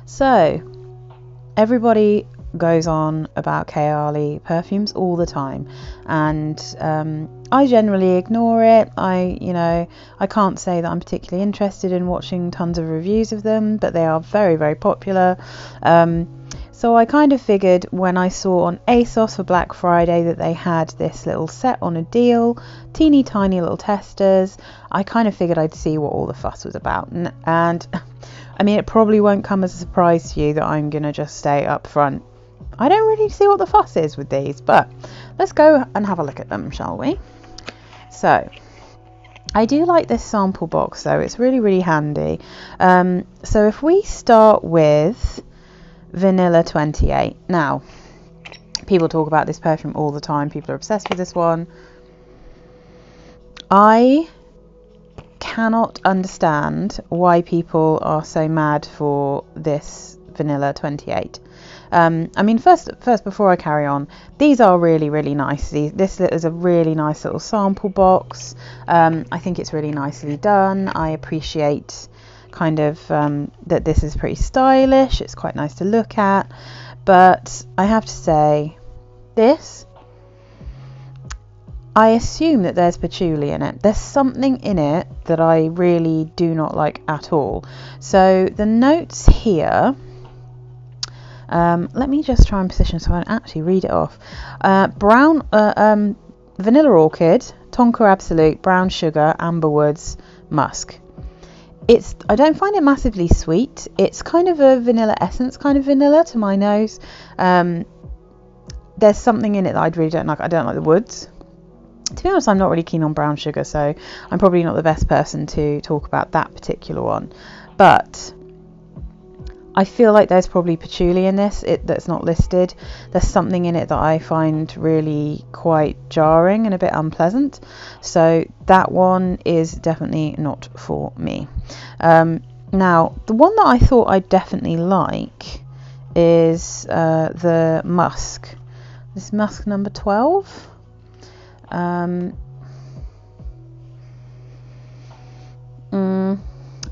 So everybody goes on about Kayali perfumes all the time, and I generally ignore it. I can't say that I'm particularly interested in watching tons of reviews of them, but they are very, very popular. So I kind of figured when I saw on ASOS for Black Friday that they had this little set on a deal, teeny tiny little testers, I kind of figured I'd see what all the fuss was about. And I mean, it probably won't come as a surprise to you that I'm going to just stay up front. I don't really see what the fuss is with these, but let's go and have a look at them, shall we? So I do like this sample box though, it's really, really handy. So if we start with Vanilla 28. Now, people talk about this perfume all the time. People are obsessed with this one. I cannot understand why people are so mad for this Vanilla 28. I mean, first before I carry on, these are really, really nice. This is a really nice little sample box. I think it's really nicely done. I appreciate kind of that this is pretty stylish. It's quite nice to look at, but I have to say, this, I assume that there's patchouli in it. There's something in it that I really do not like at all. So the notes here, let me just try and position so I can actually read it off. Vanilla orchid, tonka absolute, brown sugar, amberwoods, musk. I don't find it massively sweet. It's kind of a vanilla essence kind of vanilla to my nose. There's something in it that I really don't like. I don't like the woods. To be honest, I'm not really keen on brown sugar, so I'm probably not the best person to talk about that particular one. But I feel like there's probably patchouli in this that's not listed. There's something in it that I find really quite jarring and a bit unpleasant. So that one is definitely not for me. Now, the one that I thought I'd definitely like is the musk. This musk number 12.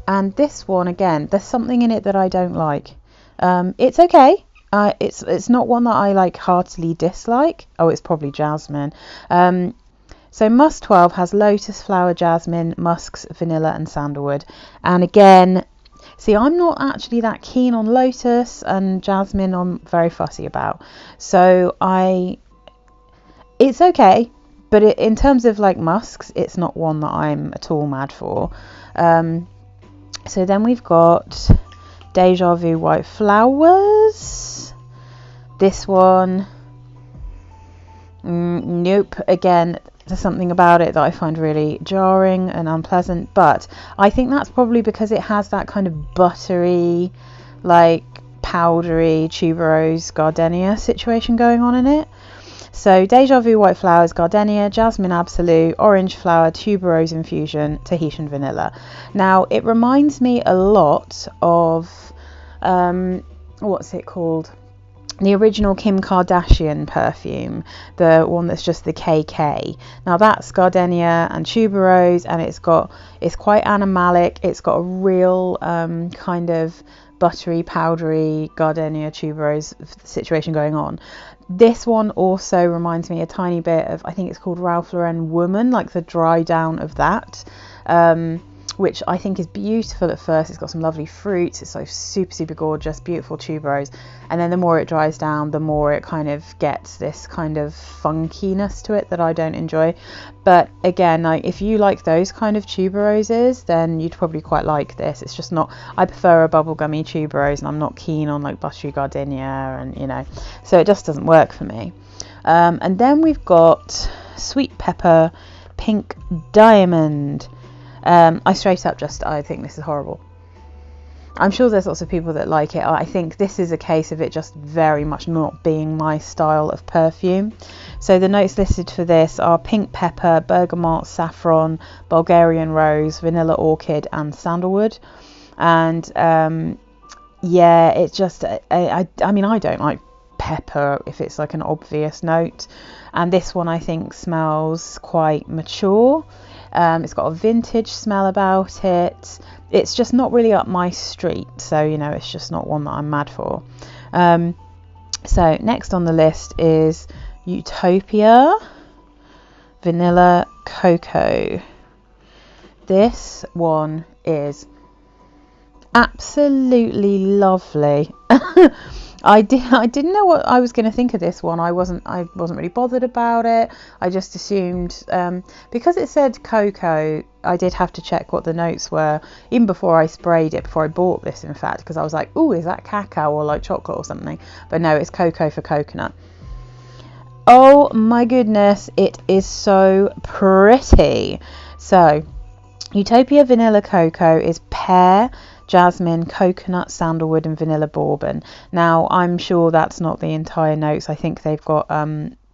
And this one, again, there's something in it that I don't like. It's okay. It's not one that I like heartily dislike. Oh, it's probably jasmine. So musk 12 has lotus flower, jasmine, musks, vanilla and sandalwood. And again, see, I'm not actually that keen on lotus, and jasmine I'm very fussy about. So it's okay, but in terms of like musks, it's not one that I'm at all mad for. So then we've got Deja Vu White Flowers. This one, nope. Again, there's something about it that I find really jarring and unpleasant, but I think that's probably because it has that kind of buttery, like powdery tuberose gardenia situation going on in it. So Deja Vu White Flowers, Gardenia, Jasmine Absolute, Orange Flower, Tuberose Infusion, Tahitian Vanilla. Now, it reminds me a lot of, what's it called? The original Kim Kardashian perfume, the one that's just the KK. Now that's Gardenia and Tuberose, and it's quite animalic. It's got a real kind of buttery, powdery Gardenia Tuberose situation going on. This one also reminds me a tiny bit of, I think it's called Ralph Lauren Woman, like the dry down of that, which I think is beautiful at first. It's got some lovely fruits. It's so super, super gorgeous, beautiful tuberose. And then the more it dries down, the more it kind of gets this kind of funkiness to it that I don't enjoy. But again, like if you like those kind of tuberoses, then you'd probably quite like this. It's just not, I prefer a bubblegummy tuberose, and I'm not keen on like buttery gardenia, and so it just doesn't work for me. And then we've got Sweet Pepper Pink Diamond. I think this is horrible. I'm sure there's lots of people that like it. I think this is a case of it just very much not being my style of perfume. So the notes listed for this are pink pepper, bergamot, saffron, Bulgarian rose, vanilla orchid and sandalwood. And it's just, I mean, I don't like pepper if it's like an obvious note. And this one I think smells quite mature. It's got a vintage smell about it. it's just not really up my street. So, you know, it's just not one that I'm mad for. So next on the list is Utopia Vanilla Cocoa. This one is absolutely lovely. I didn't know what I was going to think of this one. I wasn't really bothered about it. I just assumed, because it said cocoa, I did have to check what the notes were even before I sprayed it, before I bought this, in fact, because I was like, oh, is that cacao or like chocolate or something? But no, it's cocoa for coconut. Oh my goodness, it is so pretty. So Utopia Vanilla Cocoa is pear, jasmine, coconut, sandalwood and vanilla bourbon. Now, I'm sure that's not the entire notes. I think they've got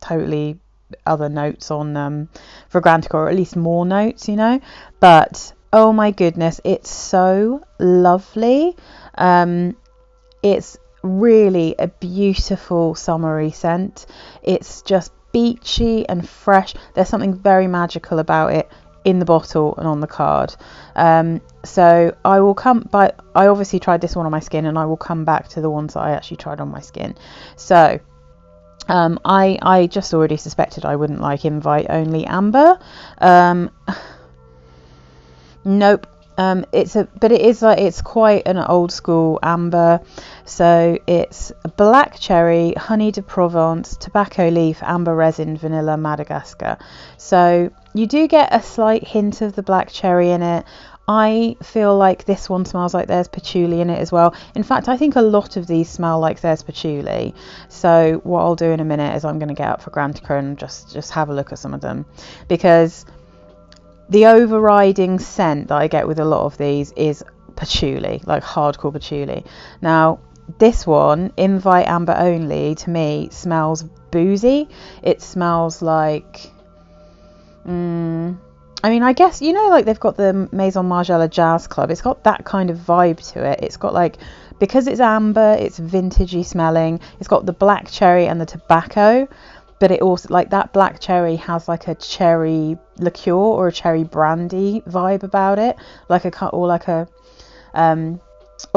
totally other notes on Fragrantica, or at least more notes, you know. But oh my goodness, it's so lovely. It's really a beautiful summery scent. It's just beachy and fresh. There's something very magical about it in the bottle and on the card. So I will I obviously tried this one on my skin, and I will come back to the ones that I actually tried on my skin. So I just already suspected I wouldn't like invite only amber. Nope. It's quite an old school amber. So it's black cherry, honey de Provence, tobacco leaf, amber resin, vanilla, Madagascar. So you do get a slight hint of the black cherry in it. I feel like this one smells like there's patchouli in it as well. In fact, I think a lot of these smell like there's patchouli. So what I'll do in a minute is I'm going to get up Fragrantica and just have a look at some of them, because the overriding scent that I get with a lot of these is patchouli, like hardcore patchouli. Now, this one, Invite Amber Only, to me smells boozy. It smells like, I mean, I guess, you know, like they've got the Maison Margiela Jazz Club. It's got that kind of vibe to it. It's got like, because it's amber, it's vintagey smelling. It's got the black cherry and the tobacco. But it also, like, that black cherry has like a cherry liqueur or a cherry brandy vibe about it, or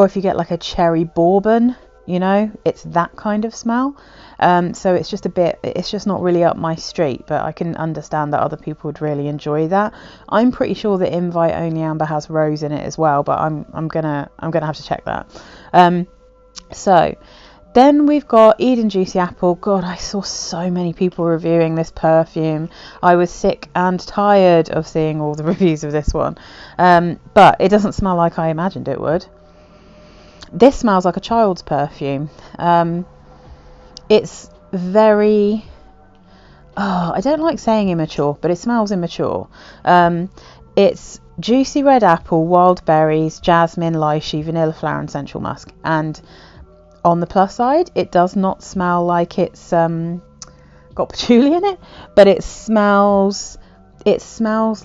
if you get like a cherry bourbon, you know, it's that kind of smell. So it's just not really up my street, but I can understand that other people would really enjoy that. I'm pretty sure that Invite Only Amber has rose in it as well, but I'm gonna have to check that. So then we've got Eden Juicy Apple. God, I saw so many people reviewing this perfume. I was sick and tired of seeing all the reviews of this one. But it doesn't smell like I imagined it would. This smells like a child's perfume. It's very... Oh, I don't like saying immature, but it smells immature. It's juicy red apple, wild berries, jasmine, lychee, vanilla flower and central musk. And on the plus side, it does not smell like it's got patchouli in it, but it smells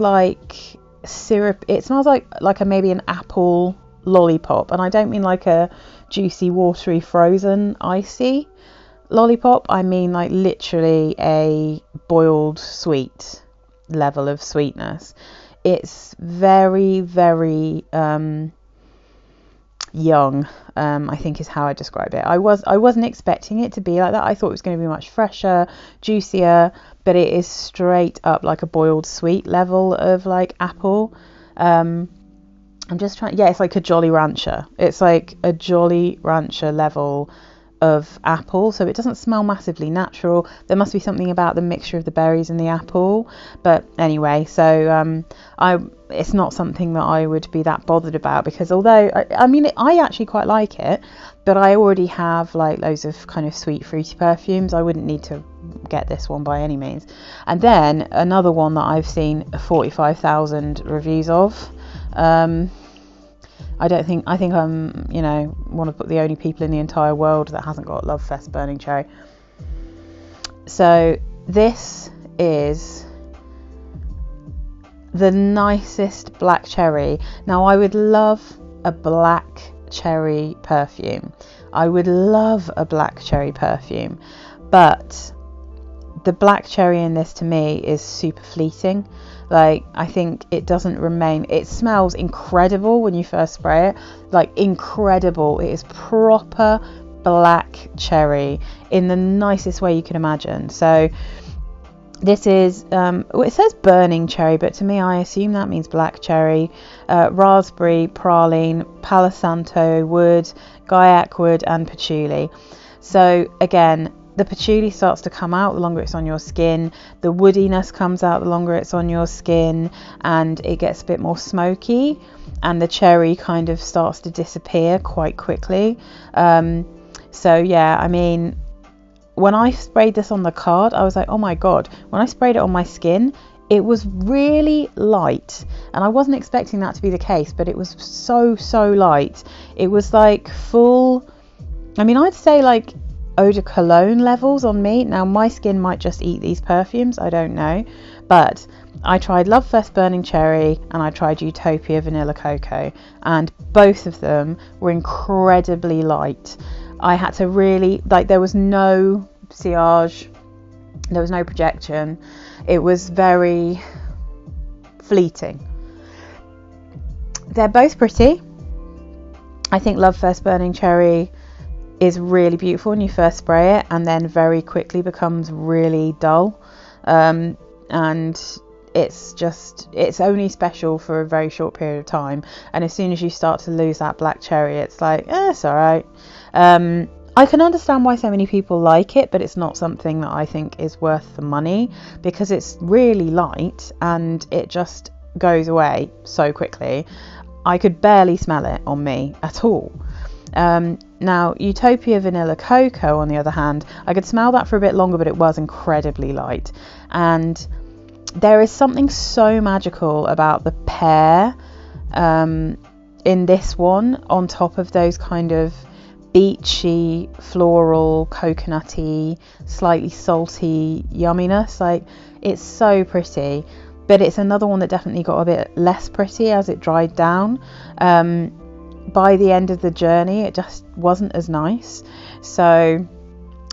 like syrup. It smells like maybe an apple lollipop, and I don't mean like a juicy, watery, frozen, icy lollipop. I mean like literally a boiled sweet level of sweetness. It's very, very young, I think is how I describe it. I wasn't expecting it to be like that. I thought it was going to be much fresher, juicier, but it is straight up like a boiled sweet level of like apple. I'm just trying, yeah, it's like a Jolly Rancher. It's like a Jolly Rancher level of apple, so it doesn't smell massively natural. There must be something about the mixture of the berries and the apple, but anyway, so it's not something that I would be that bothered about, because although I actually quite like it, but I already have like loads of kind of sweet fruity perfumes. I wouldn't need to get this one by any means. And then another one that I've seen 45,000 reviews of, I think I'm, one of the only people in the entire world that hasn't got Love Fest Burning Cherry. So this is the nicest black cherry. Now, I would love a black cherry perfume. But the black cherry in this to me is super fleeting. Like, I think it doesn't remain, it smells incredible when you first spray it, like incredible. It is proper black cherry in the nicest way you can imagine. So this is it says burning cherry, but to me I assume that means black cherry, raspberry, praline, palo santo wood, guaiac wood and patchouli. So again, the patchouli starts to come out the longer it's on your skin, the woodiness comes out the longer it's on your skin, and it gets a bit more smoky, and the cherry kind of starts to disappear quite quickly. So yeah, I mean, when I sprayed this on the card, I was like, oh my god. When I sprayed it on my skin, it was really light, and I wasn't expecting that to be the case, but it was so light. It was like full, I mean, I'd say like eau de cologne levels on me. Now my skin might just eat these perfumes, I don't know, but I tried Love Fest Burning Cherry and I tried Utopia Vanilla Cocoa, and both of them were incredibly light. I had to really, like, there was no sillage, there was no projection, it was very fleeting. They're both pretty. I think Love Fest Burning Cherry is really beautiful when you first spray it, and then very quickly becomes really dull, and it's only special for a very short period of time, and as soon as you start to lose that black cherry, it's like, it's alright. I can understand why so many people like it, but it's not something that I think is worth the money, because it's really light and it just goes away so quickly. I could barely smell it on me at all. Now Utopia Vanilla Cocoa, on the other hand, I could smell that for a bit longer, but it was incredibly light, and there is something so magical about the pear in this one, on top of those kind of beachy, floral, coconutty, slightly salty yumminess. Like, it's so pretty, but it's another one that definitely got a bit less pretty as it dried down. By the end of the journey, it just wasn't as nice. So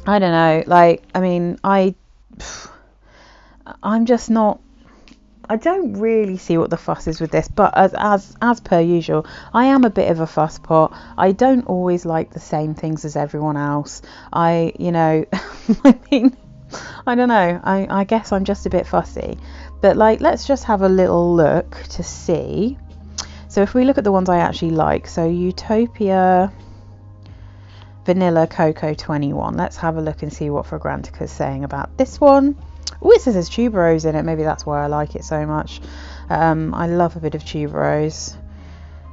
I don't know, like, I mean, I'm just not, I don't really see what the fuss is with this, but as per usual, I am a bit of a fuss pot. I don't always like the same things as everyone else. I mean, I don't know, I guess I'm just a bit fussy. But like, let's just have a little look to see. So if we look at the ones I actually like, so Utopia Vanilla Cocoa 21, let's have a look and see what Fragrantica is saying about this one. Oh, it says there's tuberose in it, maybe that's why I like it so much. I love a bit of tuberose,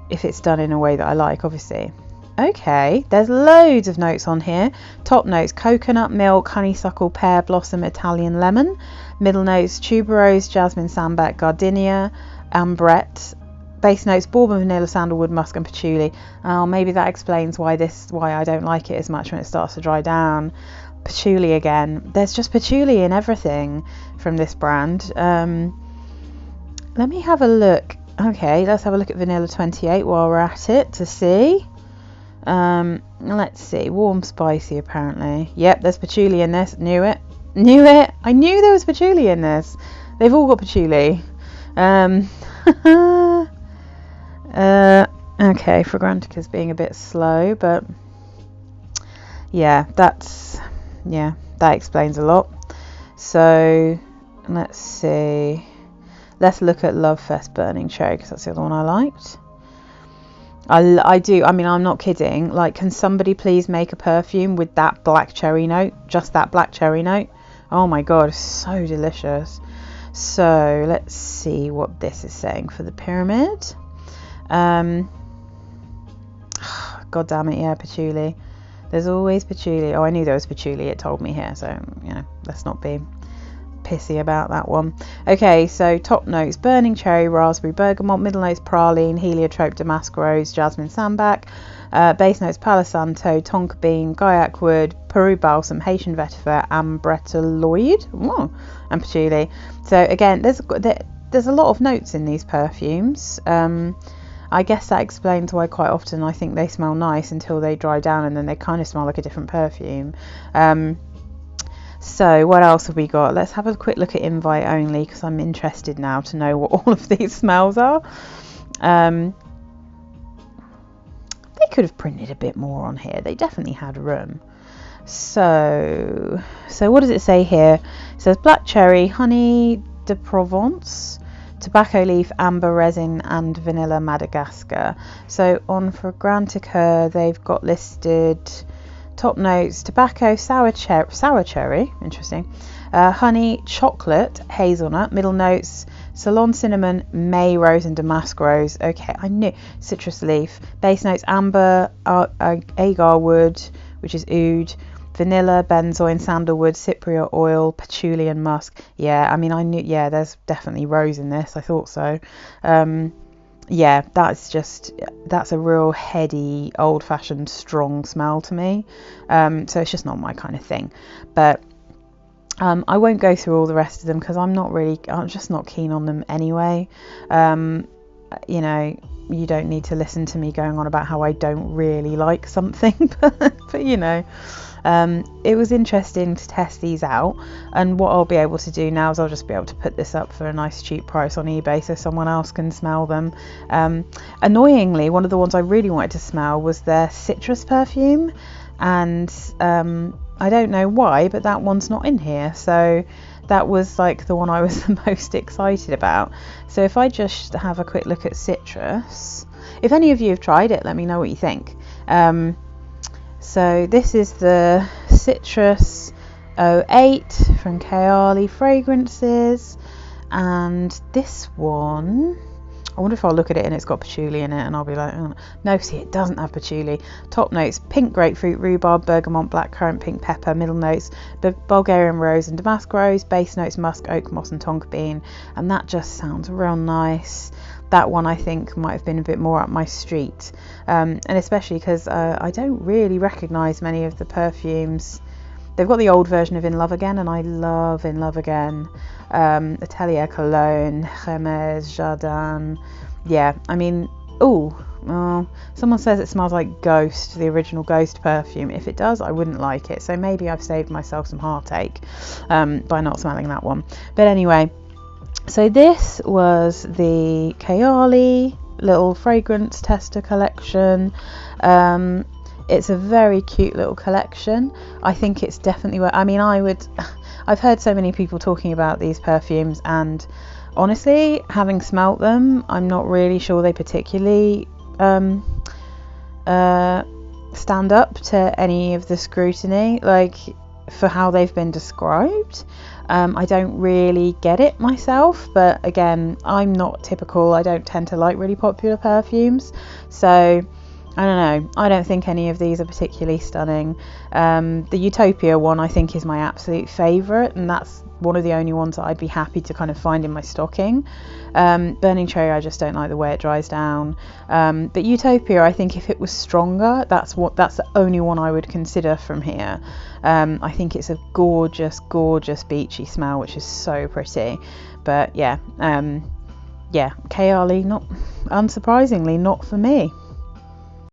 if it's done in a way that I like, obviously. Okay, there's loads of notes on here. Top notes: coconut, milk, honeysuckle, pear, blossom, Italian lemon. Middle notes: tuberose, jasmine, sambac, gardenia, ambrette. Base notes: bourbon, vanilla, sandalwood, musk and patchouli. Oh, maybe that explains why I don't like it as much when it starts to dry down. Patchouli again. There's just patchouli in everything from this brand. Let me have a look. Okay, let's have a look at Vanilla 28 while we're at it to see. Let's see. Warm, spicy, apparently. Yep, there's patchouli in this. Knew it. I knew there was patchouli in this. They've all got patchouli. Okay, Fragrantica's being a bit slow, but yeah, that explains a lot. So let's see. Let's look at Love Fest Burning Cherry, because that's the other one I liked. I do. I mean, I'm not kidding. Like, can somebody please make a perfume with that black cherry note? Just that black cherry note? Oh my god, so delicious. So let's see what this is saying for the pyramid. God damn it, yeah, patchouli. There's always patchouli. Oh, I knew there was patchouli, it told me here, so let's not be pissy about that one. Okay, so top notes: burning cherry, raspberry, bergamot. Middle notes: praline, heliotrope, damask rose, jasmine, sambac. Base notes: palo santo, tonka bean, guaiac wood, Peru balsam, Haitian vetiver, ambretaloid, and patchouli. So again, there's a lot of notes in these perfumes. I guess that explains why quite often I think they smell nice until they dry down, and then they kind of smell like a different perfume. So what else have we got? Let's have a quick look at invite only, because I'm interested now to know what all of these smells are. They could have printed a bit more on here. They definitely had room. So what does it say here? It says black cherry, honey de Provence, tobacco leaf, amber resin, and vanilla Madagascar. So on Fragrantica, they've got listed top notes: tobacco, sour cherry, interesting, honey, chocolate, hazelnut. Middle notes: Ceylon cinnamon, May rose, and damask rose. Okay, I knew. Citrus leaf. Base notes: amber, agar wood, which is oud, vanilla, benzoin, sandalwood, cypriot oil, patchouli, and musk. Yeah, I mean, I knew. Yeah, there's definitely rose in this. I thought so. Yeah, that's a real heady, old-fashioned, strong smell to me. So it's just not my kind of thing. But I won't go through all the rest of them, because I'm just not keen on them anyway. You know, you don't need to listen to me going on about how I don't really like something, but you know, it was interesting to test these out. And what I'll be able to do now is I'll just be able to put this up for a nice cheap price on eBay so someone else can smell them. Annoyingly, one of the ones I really wanted to smell was their citrus perfume, and I don't know why, but that one's not in here. So that was like the one I was the most excited about. So if I just have a quick look at citrus, if any of you have tried it, let me know what you think. So this is the Citrus 08 from Kayali Fragrances, and this one, I wonder if I'll look at it and it's got patchouli in it and I'll be like, oh. No, see, it doesn't have patchouli. Top notes: pink grapefruit, rhubarb, bergamot, blackcurrant, pink pepper. Middle notes: Bulgarian rose and damask rose. Base notes: musk, oak moss, and tonka bean. And that just sounds real nice. That one I think might have been a bit more up my street, and especially because I don't really recognise many of the perfumes. They've got the old version of In Love Again, and I love In Love Again. Atelier Cologne, Hermes, Jardin. Yeah, I mean, someone says it smells like Ghost, the original Ghost perfume. If it does, I wouldn't like it. So maybe I've saved myself some heartache by not smelling that one. But anyway, so this was the Kayali little fragrance tester collection. It's a very cute little collection. I think it's definitely I mean, I've heard so many people talking about these perfumes, and honestly, having smelt them, I'm not really sure they particularly stand up to any of the scrutiny, like for how they've been described. I don't really get it myself, but again, I'm not typical. I don't tend to like really popular perfumes, so I don't know. I don't think any of these are particularly stunning. The Utopia one I think is my absolute favourite, and that's one of the only ones that I'd be happy to kind of find in my stocking. Burning Cherry, I just don't like the way it dries down. But Utopia, I think if it was stronger, that's the only one I would consider from here. I think it's a gorgeous, gorgeous beachy smell, which is so pretty. But yeah, Kayali, not unsurprisingly, not for me.